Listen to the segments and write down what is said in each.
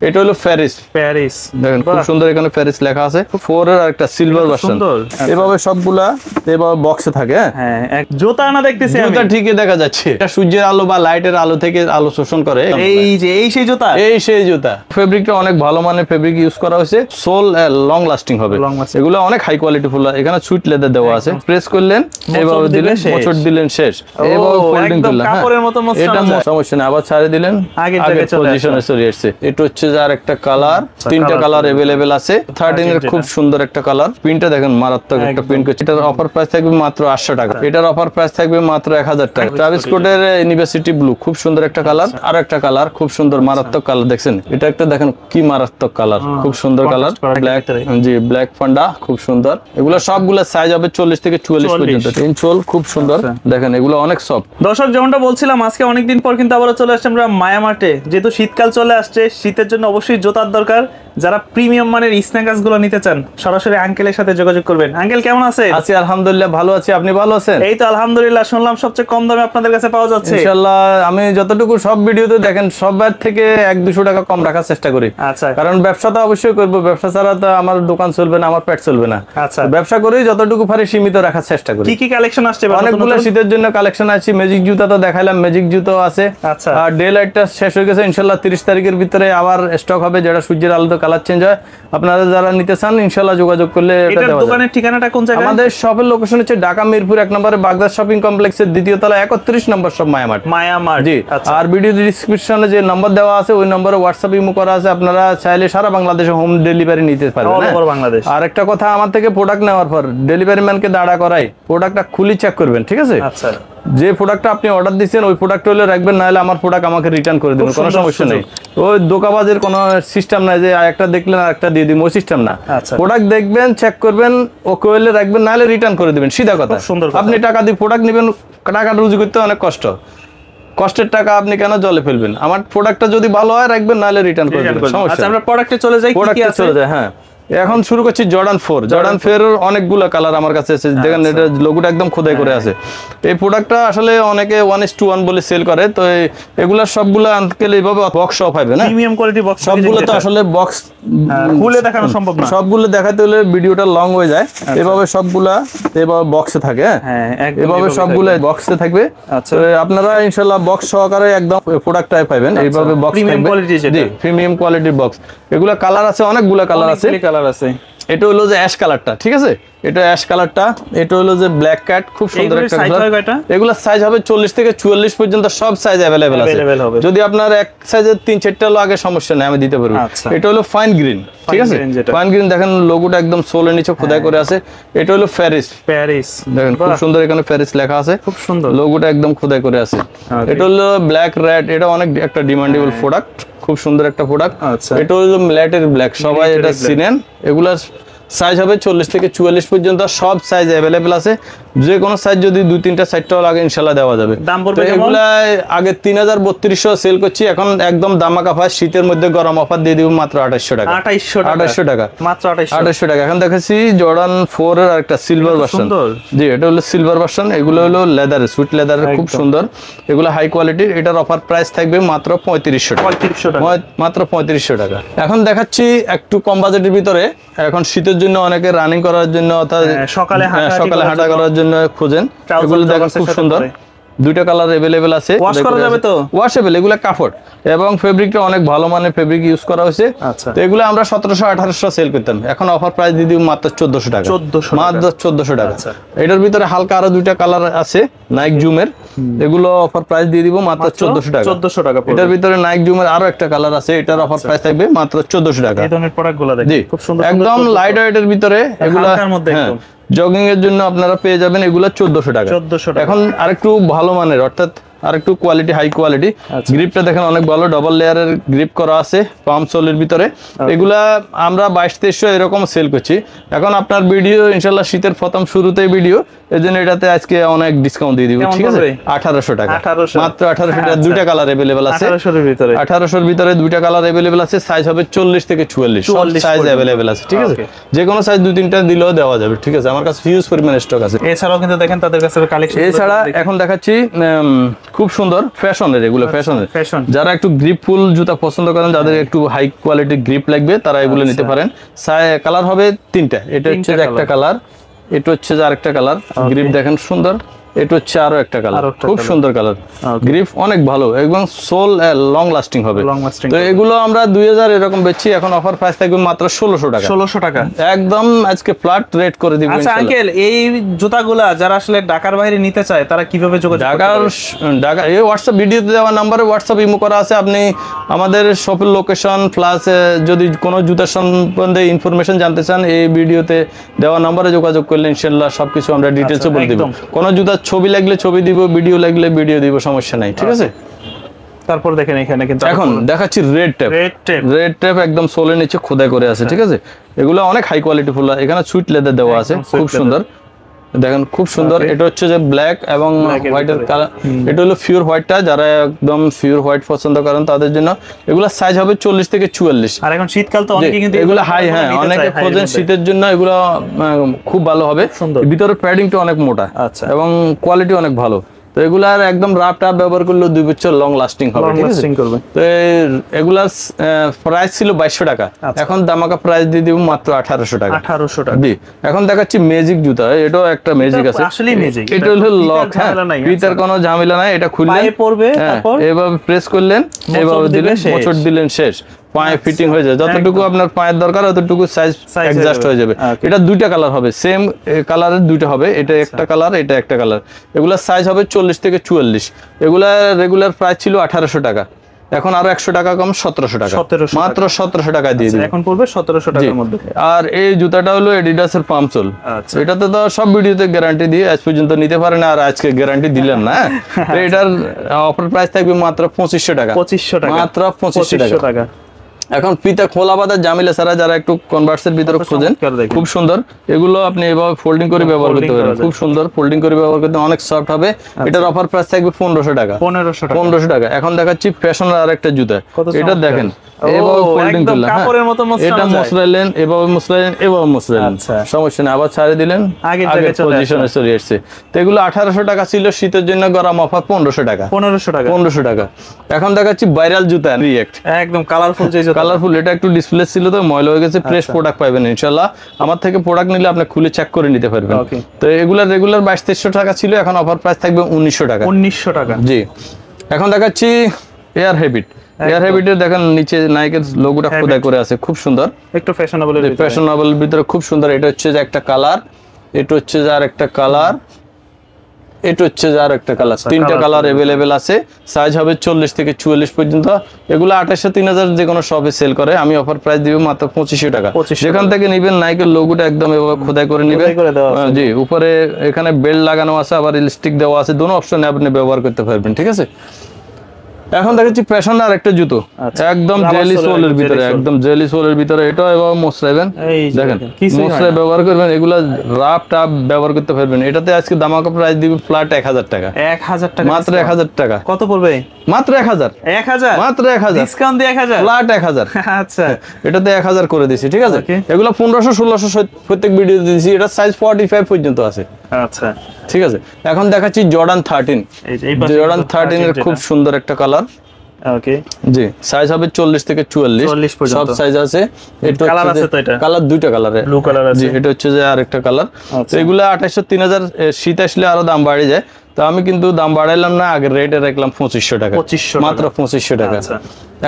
এটা হলো Paris. Paris দেখেন খুব সুন্দর, এখানে প্যারিস লেখা আছে। 4 এর একটা সিলভার ভার্সন। এভাবে সবগুলা এভাবে বক্সে থাকে। হ্যাঁ, এক জুতা না দেখতেছি আমি। জুতা ঠিকই দেখা যাচ্ছে, এটা সূর্যের আলো বা লাইটের আলো থেকে আলো শোষণ করে। এই সেই জুতা, এই সেই জুতা। ফেব্রিকটা অনেক ভালো মানের ফেব্রিক ইউজ করা হয়েছে, সোল লং লাস্টিং হবে। এগুলো অনেক হাই কোয়ালিটি ফুল। এখানে সুইট লেদার দেওয়া আছে। প্রেস করলেন, এভাবে দিলেন, মোচড় দিলেন, শেষ। এভাবে ফোল্ডিং করলেন। কাপড়ের মতো মোচড়, এটা সমস্যা নেই, আবার ছাড়ে দিলেন, আগের পজিশনে চলে আসছে। এটা হচ্ছে যার একটা কালার, তিনটা কালার अवेलेबल আছে। 13 এর খুব সুন্দর একটা কালার। প্রিন্টটা দেখেন মারাত্মক একটা প্রিন্ট করছে। এটার অফার প্রাইস থাকবে মাত্র 800 টাকা। এটার অফার প্রাইস থাকবে মাত্র 1000 টাকা। ট্রাভিস স্কটের ইউনিভার্সিটি ব্লু খুব সুন্দর একটা কালার। আর একটা কালার খুব সুন্দর মারাত্মক কালার, দেখছেন? এটা একটা দেখেন কি মারাত্মক কালার, খুব সুন্দর কালার। ব্ল্যাক, জি ব্ল্যাক ফান্ডা খুব সুন্দর। এগুলো সবগুলো সাইজ হবে 40 থেকে 44 পর্যন্ত। ইনসোল খুব সুন্দর, দেখেন এগুলো অনেক সফট। দর্শক যেমনটা বলছিলাম, আজকে অনেকদিন পর কিন্তু আবারো চলে আসছে আমরা মায়ামার্টে। যেহেতু শীতকাল চলে আসছে, শীতের জন্য অবশ্যই জুতার দরকার। যারা প্রিমিয়াম মানের স্ন্যাকার্স গুলো নিতে চান, সরাসরি আঙ্কেলের সাথে যোগাযোগ করবেন। আঙ্কেল কেমন আছে? আছি আলহামদুলিল্লাহ, ভালো আছি। আপনি ভালো আছেন? এই তো আলহামদুলিল্লাহ। শুনলাম সবচেয়ে কম দামে আপনাদের কাছে পাওয়া যাচ্ছে। ইনশাআল্লাহ আমি যতটুকু সব ভিডিওতে দেখেন সবার থেকে 100-200 টাকা কম রাখার চেষ্টা করি। আচ্ছা, কারণ ব্যবসা তো অবশ্যই করব, ব্যবসা ছাড়া তো আমার দোকান চলবে না, আমার পেট চলবে না। আচ্ছা, ব্যবসা করি যতটুকু পারি সীমিত রাখার চেষ্টা করি। কি কি কালেকশন আসছে? অনেকগুলো শীতের জন্য কালেকশন আছে। ম্যাজিক জুতা তো দেখাইলাম, ম্যাজিক জুতো আছে। আচ্ছা, আর ডে লাইটটা শেষ হয়ে গেছে। ইনশাআল্লাহ 30 তারিখের ভিতরে আবার স্টক হবে, যেটা সূর্যের আলোতে কালার চেঞ্জ হয়। আপনারা যারা নিতে চান ইনশাআল্লাহ যোগাযোগ করলে এটা দেওয়া যাবে। দোকানের ঠিকানাটা কোন জায়গায়? আমাদের শপের লোকেশন হচ্ছে ঢাকা মিরপুর 1 নম্বরে বাগদাদ শপিং কমপ্লেক্সের দ্বিতীয় তলা 31 নম্বর শপ মায়ামার্ট। জি। আর ভিডিও ডেসক্রিপশনে যে নাম্বার দেওয়া আছে ওই নম্বরে হোয়াটসঅ্যাপ ইমো করা আছে। আপনারা চাইলে সারা বাংলাদেশে হোম ডেলিভারি নিতে পারবেন। All over Bangladesh. আর একটা কথা, আমার থেকে প্রোডাক্ট নেওয়ার পর ডেলিভারি ম্যানকে দাঁড়া করাই প্রোডাক্টটা খুলি চেক করবেন, ঠিক আছে? আচ্ছা, যে প্রোডাক্টটা আপনি অর্ডার দিচ্ছেন ওই প্রোডাক্ট হলে রাখবেন, না হলে আমার প্রোডাক্ট আমাকে রিটার্ন করে দেবেন, কোনো সমস্যা নেই। ওই দোকানবাজের কোনো সিস্টেম নাই যে একটা দেখলেন আর একটা দিয়ে দিন, ওই সিস্টেম না। প্রোডাক্ট দেখবেন, চেক করবেন, ওকে হলে রাখবেন, না হলে রিটার্ন করে দেবেন, সিধা কথা। আপনি টাকা দিয়ে প্রোডাক্ট নেবেন, টাকা রুজি করতে অনেক কষ্ট, কষ্টের টাকা আপনি কেন জলে ফেলবেন? আমার প্রোডাক্টটা যদি ভালো হয় রাখবেন, না হলে রিটার্ন করে দেবেন, সমস্যা। আচ্ছা, আমরা প্রোডাক্টে চলে যাই। প্রোডাক্টে চলে যায়। হ্যাঁ, এখন শুরু করছি জর্ডান 4। জর্ডান 4 এর অনেকগুলো কালার আমার কাছে আছে। দেখেন এটা লোগোটা একদম খোদাই করে আছে। এই প্রোডাক্টটা আসলে অনেকে 1:1 বলে সেল করে। তো এগুলা সবগুলো আনকেল এইভাবে বক্স সহ পাবেন না, প্রিমিয়াম কোয়ালিটি বক্স। সবগুলো তো আসলে বক্স খুলে দেখানো সম্ভব না, সবগুলো দেখাতে হলে ভিডিওটা লং হয়ে যায়। এভাবে সবগুলা এভাবে বক্সে থাকে। হ্যাঁ, এভাবে সবগুলো বক্সে থাকবে। আচ্ছা, আপনারা ইনশাআল্লাহ বক্স সহকারে একদম প্রোডাক্টটাই পাবেন। এইভাবে বক্স প্রিমিয়াম কোয়ালিটি, জি প্রিমিয়াম কোয়ালিটির বক্স। এগুলা কালার আছে, অনেকগুলা কালার আছে। আছে। এটা হলো যে অ্যাশ কালারটা, ঠিক আছে? এটা অ্যাশ কালারটা। এটা হলো যে ব্ল্যাক ক্যাট, খুব সুন্দর একটা কালার। এগুলা সাইজ হবে 40 থেকে 44 পর্যন্ত, সব সাইজ अवेलेबल আছে। যদি আপনার এক সাইজের 3-4টা লাগে সমস্যা নেই, আমি দিতে পারবো। এটা হলো ফাইন গ্রিন, ঠিক আছে? ফাইন গ্রিন দেখেন লোগোটা একদম সোলের নিচে খোদাই করে আছে। এটা হলো প্যারিস। প্যারিস দেখেন খুব সুন্দর, এখানে প্যারিস লেখা আছে, খুব সুন্দর লোগোটা একদম খোদাই করে আছে। এটা হলো ব্ল্যাক রেড। এটা অনেক একটা ডিমান্ডেবল প্রোডাক্ট, খুব সুন্দর একটা প্রোডাক্ট। এটা হলো ম্যাটের ব্ল্যাক, সবাই এটা চিনেন। এগুলা সাইজ হবে 40 থেকে 44 পর্যন্ত, সব সাইজ अवेलेबल আছে। যে কোনো সাইজ যদি 2-3টা সাইজটাও লাগে ইনশাআল্লাহ দেওয়া যাবে। দাম পড়বে কেমন? এগুলা আগে 3300 সেল করছি, এখন একদম দামাকা অফার, শীতের মধ্যে গরম অফার দিয়ে দিব মাত্র 2800 টাকা। 2800 টাকা, মাত্র 2800 টাকা। এখন দেখাচ্ছি জর্ডান 4 এর একটা সিলভার ভার্সন। জি, এটা হলো সিলভার ভার্সন। এগুলো হলো লেদারের, সুইট লেদারের, খুব সুন্দর। এগুলো হাই কোয়ালিটির। এটার অফার প্রাইস থাকবে মাত্র 3500 টাকা। মাত্র 3500 টাকা। এখন দেখাচ্ছি একটু কম বাজেটের ভিতরে। এখন শীতের জন্য অনেকে রানিং করার জন্য অর্থাৎ সকালে হাঁটা করার জন্য খোঁজেন। এগুলো দেখেন খুব সুন্দর, দুইটা কালার अवेलेबल আছে। ওয়াশ করা যাবে তো? ওয়াশেবল। এগুলা কাপড় এবং ফেব্রিকটা অনেক ভালো মানের ফেব্রিক ইউজ করা হয়েছে। তো এগুলো আমরা 1700-1800 সেল করতাম, এখন অফার প্রাইস দিয়ে দিব মাত্র 1400 টাকা। মাত্র 1400 টাকা। এটার ভিতরে হালকা আরো দুইটা কালার আছে নাইক জুমের, এগুলো অফার প্রাইস দিয়ে দিব মাত্র 1400 টাকা। 1400 টাকা। এটার ভিতরে নাইক জুমের আরো একটা কালার আছে, এটার অফার প্রাইস থাকবে মাত্র 1400 টাকা। এই ধরনের প্রোডাক্টগুলো দেখেন খুব সুন্দর, একদম লাইট ওয়েটের ভিতরে। এগুলো জগিং এর জন্য আপনারা পেয়ে যাবেন এগুলা 1400 টাকা। এখন আরেকটু ভালো মানের, অর্থাৎ আরেকটু কোয়ালিটি, হাই কোয়ালিটি। গ্রিপটা দেখেন অনেক ভালো, ডাবল লেয়ারের গ্রিপ করা আছে পাম সোলের ভিতরে। এগুলা আমরা 2200-2300 এরকম সেল করছি। এখন আপনার ভিডিও ইনশাআল্লাহ শীতের প্রথম শুরুতেই ভিডিও, এজন্য এটাতে আজকে অনেক ডিসকাউন্ট দিয়ে দিব, ঠিক আছে? 1800 টাকা, মাত্র 1800 টাকা। দুইটা কালার अवेलेबल আছে 1800 এর ভিতরে, দুইটা কালার अवेलेबल আছে। সাইজ হবে 40 থেকে 44, সব সাইজ अवेलेबल আছে, ঠিক আছে? যে কোনো সাইজ 2-3টা দিলেও দেওয়া যাবে, ঠিক আছে? আমার কাছে হিউজ পরিমাণে স্টক আছে। এছাড়াও কিন্তু দেখেন তাদের কাছে কালেকশন। এছাড়া এখন দেখাচ্ছি খুব সুন্দর ফ্যাশনের, এগুলো ফ্যাশনের। যারা একটু গ্রিপফুল জুতা পছন্দ করেন, যাদের একটু হাই কোয়ালিটির গ্রিপ লাগবে, তারা এগুলো নিতে পারেন। কালার হবে 3টা। এটা হচ্ছে একটা কালার, এটা হচ্ছে যে আরেকটা কালার। গ্রিপ দেখেন সুন্দর, এটা হচ্ছে আরো একটা কালার, খুব সুন্দর কালার। গ্রিপ অনেক ভালো এবং সোল লং লাস্টিং হবে। তো এগুলো আমরা 2000 এরকম বেচছি, এখন অফার প্রাইস থাকবে মাত্র 1600 টাকা। 1600 টাকা একদম আজকে ফ্ল্যাট রেট করে দিব। আচ্ছা আঙ্কেল, এই জুতাগুলা যারা আসলে ঢাকার বাইরে নিতে চায় তারা কিভাবে যোগাযোগ করবে? ঢাকা এই হোয়াটসঅ্যাপ ভিডিওতে দেওয়া নাম্বারে হোয়াটসঅ্যাপ ইমো করা আছে। আপনি আমাদের শপের লোকেশন প্লাস যদি কোনো জুতার সম্বন্ধে ইনফরমেশন জানতে চান, এই ভিডিওতে দেওয়া নাম্বারে যোগাযোগ করলে ইনশাআল্লাহ সবকিছু আমরা ডিটেইলসে বলে দিব। কোনো জুতার ছবি লাগলে ছবি দিব, ভিডিও লাগলে ভিডিও দিব, সমস্যা নাই, ঠিক আছে? তারপর দেখেন এখানে কিন্তু এখন দেখাচ্ছি রেড ট্যাপ একদম সোলের নিচে খোদাই করে আছে, ঠিক আছে? এগুলো অনেক হাই কোয়ালিটি ফুল। এখানে সুইট লেদার দেওয়া আছে, খুব সুন্দর দেখেন, খুব সুন্দর। এটা হচ্ছে যে ব্ল্যাক এবং হোয়াইটের কালার। এটা হলো পিওর হোয়াইটটা, যারা একদম পিওর হোয়াইট পছন্দ করেন তাদের জন্য। এগুলো সাইজ হবে 40 থেকে 44। আর এখন শীতকাল তো অনেকে কিন্তু এগুলো হাই, হ্যাঁ অনেকে খোঁজেন শীতের জন্য, এগুলো খুব ভালো হবে। ভিতরে প্যাডিংটা অনেক মোটা এবং কোয়ালিটি অনেক ভালো। তো এগুলার একদম রাফ টাপ ব্যবহার করলে 2 বছর লং লাস্টিং হবে, ঠিক আছে? তো এগুলার প্রাইস ছিল 2200 টাকা, এখন দামাকা প্রাইস দিয়ে দিব মাত্র 1800 টাকা। 1800 টাকা। জি, এখন দেখাচ্ছি ম্যাজিক জুতা। এটাও একটা ম্যাজিক আছে, আসলে ম্যাজিক। এটা হলো লক, হ্যাঁ পিতার কোনো ঝামেলা নাই। এটা খুললে পায়ে পড়বে, তারপর এভাবে প্রেস করলেন, এভাবে দিলেন, মোচড় দিলেন, শেষ। পায়ে ফিটিং হয়ে যায়, যতটুকু আপনার পায়ের দরকার ততটুকু সাইজ অ্যাডজাস্ট হয়ে যাবে। এটা 2টা কালার হবে, সেম কালারের 2টা হবে। এটা একটা কালার, এটা একটা কালার। এগুলা সাইজ হবে 40 থেকে 44। এগুলা রেগুলার প্রাইস ছিল 1800 টাকা, এখন আরো 100 টাকা কম, 1700 টাকা, মাত্র 1700 টাকা দিয়ে দিই। এখন পড়বে 1700 টাকার মধ্যে। আর এই জুতাটা হলো এডিডাসের পাম্প সোল। এটাতে তো সব ভিডিওতে গ্যারান্টি দিয়ে আজ পর্যন্ত নিতে পারে না, আর আজকে গ্যারান্টি দিলাম না। তো এটার অফার প্রাইস থাকবে মাত্র 2500 টাকা, 2500 টাকা, মাত্র 2500 টাকা। এখন ফিতা খোলা বাঁধা জামিলা ছাড়া যারা একটু কনভার্সের ভিতরে খোঁজেন, খুব সুন্দর। এগুলো আপনি এভাবে ফোল্ডিং করে ব্যবহার করতে পারেন, খুব সুন্দর ফোল্ডিং করে ব্যবহার করতে, অনেক সফট হবে। এটার অফার প্রাইস থাকবে 1500 টাকা। 1500 টাকা। এখন দেখাচ্ছি ফ্যাশনের আরেকটা জুতা। এটা দেখেন, এভাবে ফোল্ডিং করলেন, কাপড়ের মতো এটা মুছরাইলেন, এভাবে মুছরাইলেন, এভাবে মুছরাইলেন, সমস্যা নেই। আবার ছাড়ে দিলেন, আগের পজিশনে চলে আসছে। তো এগুলো 1800 টাকা ছিল, শীতের জন্য গরম অফার 1500 টাকা। 1500 টাকা। এখন দেখাচ্ছি ভাইরাল জুতা রিয়েক্ট, একদম কালারফুল। যে কালারফুল, এটা একটু ডিসপ্লে ছিল তো ময়লা হয়ে গেছে। ফ্রেশ প্রোডাক্ট পাবেন ইনশাআল্লাহ। আমার থেকে প্রোডাক্ট নিলে আপনি খুলে চেক করে নিতে পারবেন। তো এগুলা রেগুলার 2200 টাকা ছিল, এখন অফার প্রাইস থাকবে 1900 টাকা। 1900 টাকা, জি। এখন দেখাচ্ছি এয়ার হ্যাবিট। এয়ার হ্যাবিটের দেখেন নিচে নাইকের লোগোটা খোদাই করে আছে, খুব সুন্দর, একটু ফ্যাশনেবল ভিতরে খুব সুন্দর। এটা হচ্ছে যে একটা কালার, এটা হচ্ছে যে আরেকটা কালার, এটা হচ্ছে যে আরেকটা কালার। 3টা কালার अवेलेबल আছে। সাইজ হবে 40 থেকে 44 পর্যন্ত। এগুলো 2800-3000 যে কোনো শপে সেল করে। আমি অফার প্রাইস দিব মাত্র 2500 টাকা। যেখান থেকে নেবেন নাইকের লোগোটা একদম এভাবে খোদাই করে নেবেন। জি, উপরে এখানে বেল্ট লাগানো আছে, আবার ইলাস্টিক দেওয়া আছে, দুটো অপশনে আপনি ব্যবহার করতে পারবেন, ঠিক আছে? এখন দেখাচ্ছি ফ্যাশন আর একটা জুতো, একদম জেলি সোলের ভিতরে, একদম জেলি সোলের ভিতরে। এটা এভাবে মোছরাইবেন, দেখেন মোছরাই ব্যবহার করবেন। এগুলা রাফ টাপ ব্যবহার করতে পারবেন। এটাতে আজকে দামাকা প্রাইস দিব ফ্ল্যাট 1000 টাকা। 1000 টাকা, মাত্র 1000 টাকা। কত পড়বে? মাত্র 1000। 1000, মাত্র 1000 ডিসকাউন্ট দিয়ে 1000, ফ্ল্যাট 1000। আচ্ছা, এটাতে 1000 করে দিছি, ঠিক আছে? এগুলো 1500-1600 প্রত্যেক ভিডিওতে দিছি। এটা সাইজ 45 পর্যন্ত আছে। আচ্ছা, ঠিক আছে। এখন দেখাচ্ছি জর্ডান 13। জর্ডান 13 এর খুব সুন্দর একটা কালার। ওকে, জি, সাইজ হবে 40 থেকে 44 পর্যন্ত, সব সাইজ আছে। এটা কালার আছে তো, এটা কালার 2টা কালারে, ব্লু কালার আছে। জি, এটা হচ্ছে যে আরেকটা কালার। তো এগুলো 2800-3000, শীত আসলে আরো দাম বাড়ে যায়। তো আমি কিন্তু দাম বাড়াইলাম না, আগে রেটে রাখলাম 2500 টাকা, মাত্র 2500 টাকা।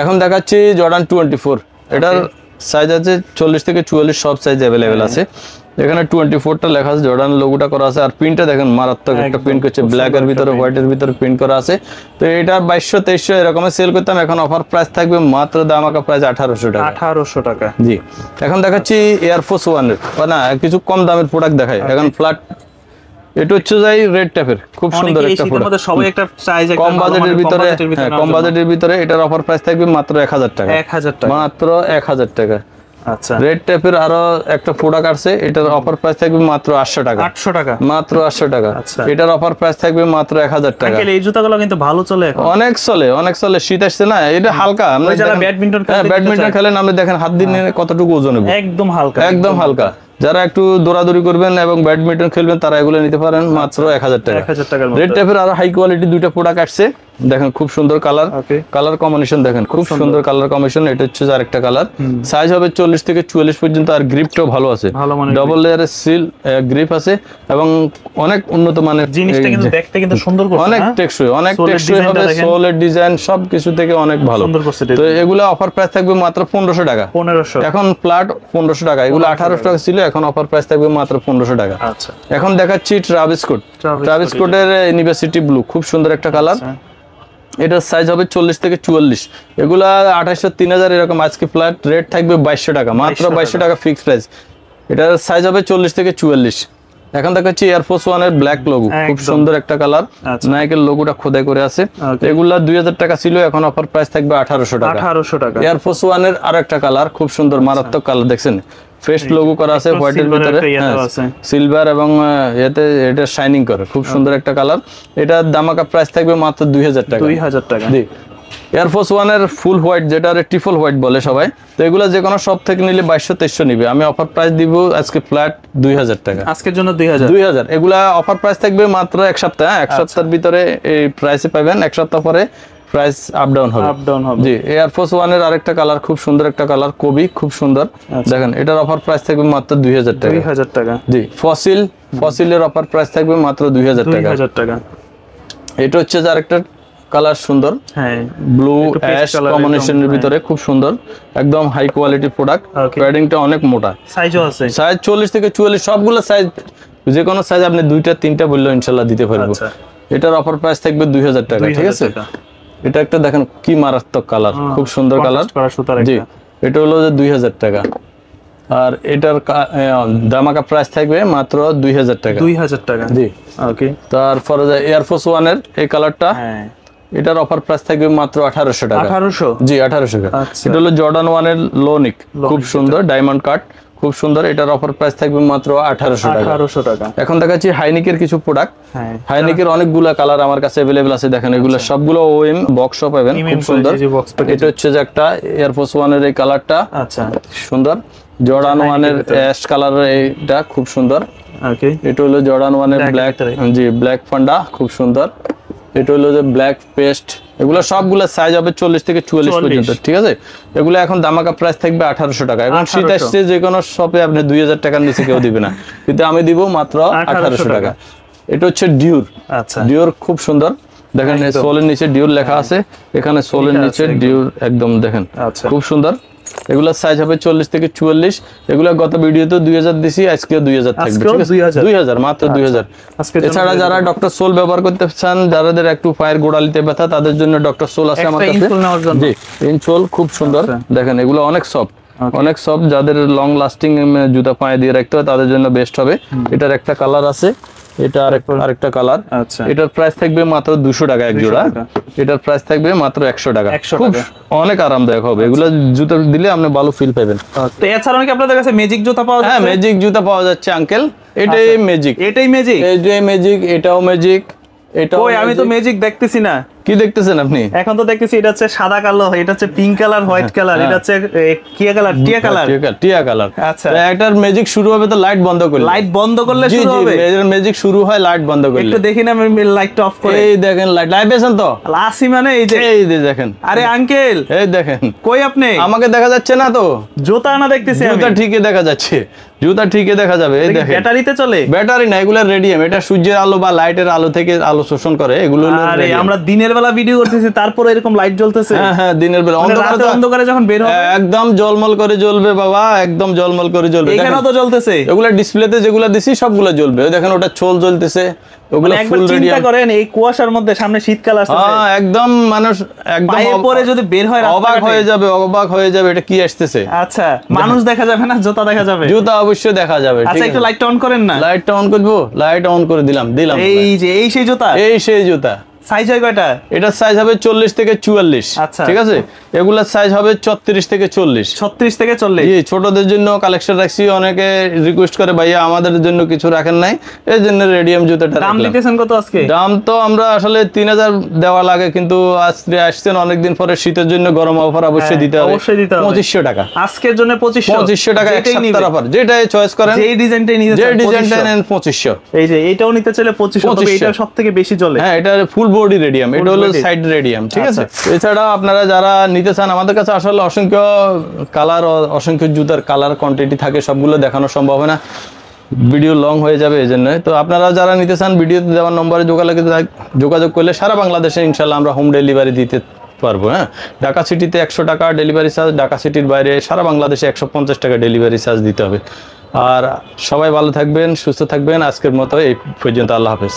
এখন দেখাচ্ছি জর্ডান 24। এটার সাইজ আছে 40 থেকে 44, সব সাইজ अवेलेबल আছে। এখানে 24টা লেখা আছে, জর্ডান লোগোটা করা আছে। আর প্রিন্টটা দেখেন মারাত্মক একটা প্রিন্ট করছে, ব্ল্যাক এর ভিতরে হোয়াইটের ভিতরে প্রিন্ট করা আছে। তো এটা 2200-2300 এরকমে সেল করতাম, এখন অফার প্রাইস থাকবে মাত্র দামাকা প্রাইস 1800 টাকা। 1800 টাকা, জি। এখন দেখাচ্ছি এয়ারফোর্স 1 এর, না কিছু কম দামের প্রোডাক্ট দেখাই। এখন ফ্ল্যাট, এটা হচ্ছে যাই রেড ট্যাপের, খুব সুন্দর একটা প্রোডাক্ট। সবাই একটা চাই, কম বাজেটের ভিতরে, কম বাজেটের ভিতরে এটার অফার প্রাইস থাকবে মাত্র 1000 টাকা। 1000 টাকা, মাত্র 1000 টাকা। আচ্ছা, রেড ট্যাপের আরো একটা প্রোডাক্ট আছে, এটার অফার প্রাইস থাকবে মাত্র 800 টাকা। 800 টাকা, মাত্র 800 টাকা। এটার অফার প্রাইস থাকবে মাত্র 1000 টাকা। এই জুতাগুলো কিন্তু ভালো চলে, অনেক চলে, অনেক চলে। শীত আসছে না, এটা হালকা। আমরা যারা ব্যাডমিন্টন খেলেন, আপনি দেখেন হাত দিয়ে কতটুকু ওজন হবে, একদম হালকা, একদম হালকা। যারা একটু দৌড়াদৌড়ি করবেন এবং ব্যাডমিন্টন খেলবেন তারা এগুলো নিতে পারেন মাত্র 1000 টাকা। 1000 টাকার রেড টাইপের আর হাই কোয়ালিটি দুইটা প্রোডাক্ট আসছে, দেখেন খুব সুন্দর কালার, কালার কম্বিনেশন দেখেন খুব সুন্দর কালার কম্বিনেশন। এটা হচ্ছে আরেকটা কালার, সাইজ হবে 40 থেকে 44 পর্যন্ত, আর গ্রিপটাও ভালো আছে, ডাবল লেয়ারের সিল গ্রিপ আছে এবং অনেক উন্নত মানের জিনিসটা, কিন্তু দেখতে কিন্তু সুন্দর করছে, অনেক টেকসই, অনেক টেকসই হবে, সোলের ডিজাইন সবকিছু থেকে অনেক ভালো। তো এগুলো অফার প্রাইস থাকবে মাত্র 1500 টাকা। 1500 এখন ফ্ল্যাট 1500 টাকা, এগুলো 1800 টাকা ছিল, এখন অফার প্রাইস থাকবে মাত্র 1500 টাকা। আচ্ছা, এখন দেখাচ্ছি ট্রাভিস স্কট। ট্রাভিস স্কটের ইউনিভার্সিটি ব্লু, খুব সুন্দর একটা কালার। এটার সাইজ হবে 40 থেকে 44, এগুলা 2800 3000 এরকম। আজকে ফ্ল্যাট রেট থাকবে 2200 টাকা, মাত্র 2200 টাকা ফিক্স প্রাইস। এটার সাইজ হবে 40 থেকে 44। এখন দেখাচ্ছি এয়ারফোর্স ওয়ানের ব্ল্যাক লোগো, খুব সুন্দর একটা কালার, নাইকের লোগোটা খোদাই করে আছে। এগুলা 2000 টাকা ছিল, এখন অফার প্রাইস থাকবে 1800 টাকা। 1800 টাকা। এয়ারফোর্স ওয়ানের আরেকটা কালার, খুব সুন্দর মারাত্মক কালার, দেখছেন ফেস্ট লোগো করা আছে হোয়াইটের ভিতরে, সিলভার এবং এতে এটা শাইনিং করে, খুব সুন্দর একটা কালার। এটা দামাকা প্রাইস থাকবে মাত্র 2000 টাকা। 2000 টাকা। জি, এয়ারফোর্স ওয়ানের ফুল হোয়াইট, যেটা ট্রিপল হোয়াইট বলে সবাই, তো এগুলো যে কোনো সব থেকে নিলে 2200-2300 নিবে। আমি অফার প্রাইস দিব আজকে ফ্ল্যাট 2000 টাকা। আজকের জন্য 2000। এগুলা অফার প্রাইস থাকবে মাত্র এক সপ্তাহ, এক সপ্তাহের ভিতরে এই প্রাইসে পাবেন, এক সপ্তাহ পরে প্রাইস আপ ডাউন হবে। জি, এয়ারফোর্স ওয়ানের আরেকটা কালার, খুব সুন্দর একটা কালার, কবি, খুব সুন্দর দেখেন। এটার অফার প্রাইস থাকবে মাত্র 2000 টাকা। 2000 টাকা। জি, ফসিলের অফার প্রাইস থাকবে মাত্র 2000 টাকা। 2000 টাকা। এটা হচ্ছে যে আরেকটা কালার সুন্দর, হ্যাঁ, ব্লু অ্যাশ কম্বিনেশনের ভিতরে, খুব সুন্দর, একদম হাই কোয়ালিটি প্রোডাক্ট। প্যাডিংটা অনেক মোটা, সাইজও আছে, সাইজ 40 থেকে 44, সবগুলো সাইজ, যে কোনো সাইজ আপনি 2টা 3টা বললেও ইনশাআল্লাহ দিতে পারবো। এটার অফার প্রাইস থাকবে 2000 টাকা, ঠিক আছে। এটা একটা দেখেন কি মারাত্মক কালার, খুব সুন্দর কালার। জি, এটা হলো যে 2000 টাকা, আর এটার দামাকা প্রাইস থাকবে মাত্র 2000 টাকা। 2000 টাকা। জি, ওকে। তারপরে এয়ারফোর্স ওয়ানের এই কালারটা, এটার অফার প্রাইস থাকবে মাত্র 1800 টাকা। 1800? জি, 1800 টাকা। এটা হলো জর্ডান ওয়ানের লোনিক, খুব সুন্দর ডায়মন্ড কাট, খুব সুন্দর। এটার অফার প্রাইস থাকবে মাত্র 1800 টাকা। 1800 টাকা। এখন দেখাচ্ছি হাইনিকের কিছু প্রোডাক্ট। হাইনিকের অনেকগুলা কালার আমার কাছে अवेलेबल আছে, দেখেন এগুলো সবগুলো ওএম বক্সও পাবেন, খুব সুন্দর। এটা হচ্ছে যে একটা এয়ারফোর্স ওয়ানের এই কালারটা, আচ্ছা সুন্দর। জর্ডান ওয়ানের অ্যাশ কালারের এইটা খুব সুন্দর। ওকে, এটা হলো জর্ডান ওয়ানের ব্ল্যাক, জি ব্ল্যাক পান্ডা, খুব সুন্দর। এটা হলো যে ব্ল্যাক পেস্ট, এগুলো সবগুলো সাইজ হবে 40 থেকে 44 পর্যন্ত, ঠিক আছে। এগুলো এখন দামাকা প্রাইস থাকবে 1800 টাকা। এখন শীত আসছে, যে কোনো শপে আপনি 2000 টাকার নিচে কেউ দিবে না, কিন্তু আমি দিব মাত্র 1800 টাকা। এটা হচ্ছে ডিউর, আচ্ছা ডিউর, খুব সুন্দর, দেখেন সোলের নিচে ডিউর লেখা আছে, এখানে সোলের নিচে ডিউর একদম দেখেন, খুব সুন্দর। এগুলা সাইজ হবে 40 থেকে 44। এগুলা গত ভিডিওতে 2000 দিছি, আজকেও 2000 থাকবে, ঠিক আছে। 2000 মাত্র 2000। এছাড়া যারা ডক্টর সোল ব্যবহার করতে চান, যাদের একটু পায়ের গোড়ালিতে ব্যথা, তাদের জন্য ডক্টর সোল আছে আমার কাছে। জি, ইনসোল খুব সুন্দর, দেখেন এগুলো অনেক সফট, অনেক সফট। যাদের লং লাস্টিং জুতা পায়ে দিয়ে রাখতে হয় তাদের জন্য বেস্ট হবে। এটার একটা কালার আছে, এটা আরেকটা কালার। আচ্ছা, এটার প্রাইস থাকবে মাত্র 200 টাকা এক জোড়া। এটার প্রাইস থাকবে মাত্র 100 টাকা। খুব অনেক আরামদায়ক হবে, এগুলো জুতা দিলে আপনি ভালো ফিল পাবেন। তো এছাড়াও কি আপনাদের কাছে ম্যাজিক জুতা পাওয়া যায়? হ্যাঁ, ম্যাজিক জুতা পাওয়া যাচ্ছে আঙ্কেল। এটাই ম্যাজিক, এটাই ম্যাজিক, এইটাই ম্যাজিক, এটাও ম্যাজিক। এটা কই, আমি তো ম্যাজিক দেখতেছি না। কি দেখতেছেন আপনি? এখন তো দেখতেছি এটা হচ্ছে সাদা কালো, এটা হচ্ছে পিঙ্ক কালার, হোয়াইট কালার, এটা হচ্ছে কি কালার? টিয়া কালার। টিয়া কালার। আচ্ছা, একটার ম্যাজিক শুরু হবে তো লাইট বন্ধ করলে। লাইট বন্ধ করলে শুরু হবে? ম্যাজিক শুরু হয় লাইট বন্ধ করলে। একটু দেখি না, আমি লাইটটা অফ করে। এই দেখেন লাইট, লাইভ আছেন তো? আসি মানে এই যে, এই যে দেখেন। আরে আঙ্কেল, এই দেখেন। কই আপনি? আমাকে দেখা যাচ্ছে না তো? জুতা না দেখতেছি আমি। জুতা ঠিকই দেখা যাচ্ছে, জুতা ঠিকই দেখা যাবে। এই দেখেন, ব্যাটারিতে চলে? ব্যাটারি না, এগুলো রেডিয়াম। এটা সূর্যের আলো বা লাইটের আলো থেকে আলো শোষণ করে, এগুলো। আরে আমরা দিনের বেলা ভিডিও করতেছি, তারপরে এরকম লাইট জ্বলতেছে? হ্যাঁ হ্যাঁ, দিনের বেলা। অন্ধকারে যখন বের হবে একদম জলমল করে জ্বলবে বাবা, একদম জলমল করে জ্বলবে। এখানেও তো জ্বলতেছে। এগুলা ডিসপ্লেতে যেগুলা দিছি সবগুলো জ্বলবে। ওই দেখেন ওটা ছোল জ্বলতেছে, ওগুলো ফুল রেডিয়াম। চিন্তা করেন এই কুয়াশার মধ্যে, সামনে শীতকাল আসছে, হ্যাঁ একদম মানুষ একদম পায়ে পরে যদি বের হয় অবাক হয়ে যাবে, অবাক হয়ে যাবে এটা কি আসতেছে। আচ্ছা, মানুষ দেখা যাবে না, জুতা দেখা যাবে? জুতা অবশ্যই দেখা যাবে। আচ্ছা, একটু লাইটটা অন করেন না। লাইটটা অন করব, লাইট অন করে দিলাম। এই যে এই সেই জুতা, এই সেই জুতা। সাইজ হয় কয়টা? এটার সাইজ হবে 40 থেকে 44। আচ্ছা, ঠিক আছে, এগুলার সাইজ হবে 36 থেকে 40। 36 থেকে 40। জি, ছোটদের জন্য কালেকশন রাখছি। অনেকে রিকোয়েস্ট করে ভাইয়া আমাদের জন্য কিছু রাখেন নাই, এই জন্য রেডিয়াম জুতাটা দাম দিতেছেন কত আজকে? দাম তো আমরা আসলে 3000 দেওয়া লাগে, কিন্তু আজকে আসছেন অনেকদিন পরে, শীতের জন্য গরম অফার অবশ্যই দিতে হবে। অবশ্যই দিতে হবে। 2500 টাকা আজকের জন্য 2500 টাকা এক সপ্তাহের অফার। যেটাই চয়েস করেন, যেই ডিজাইনটাই নিতে যে চান ডিজাইনটা নেন 2500। এই যে এইটাও নিতে চাইলে 2500, তবে এটা সবথেকে বেশি চলে। হ্যাঁ, এটা ফুল বডি রেডিয়াম, এটা হলো সাইড রেডিয়াম। ঠিক আছে, এছাড়া আপনারা যারা নিতে চান, আমাদের কাছে আসলে অসংখ্য কালার, অসংখ্য জুতার কালার কোয়ান্টিটি থাকে, সবগুলো দেখানো সম্ভব হয় না, ভিডিও লং হয়ে যাবে এই জন্য। তো আপনারা যারা নিতে চান, ভিডিওতে দেওয়ার নম্বরে যোগাযোগ করলে সারা বাংলাদেশে ইনশাল্লাহ আমরা হোম ডেলিভারি দিতে পারবো। হ্যাঁ, ঢাকা সিটিতে 100 টাকা ডেলিভারি চার্জ, ঢাকা সিটির বাইরে সারা বাংলাদেশে 150 টাকা ডেলিভারি চার্জ দিতে হবে। আর সবাই ভালো থাকবেন, সুস্থ থাকবেন। আজকের মতো এই পর্যন্ত, আল্লাহ হাফেজ।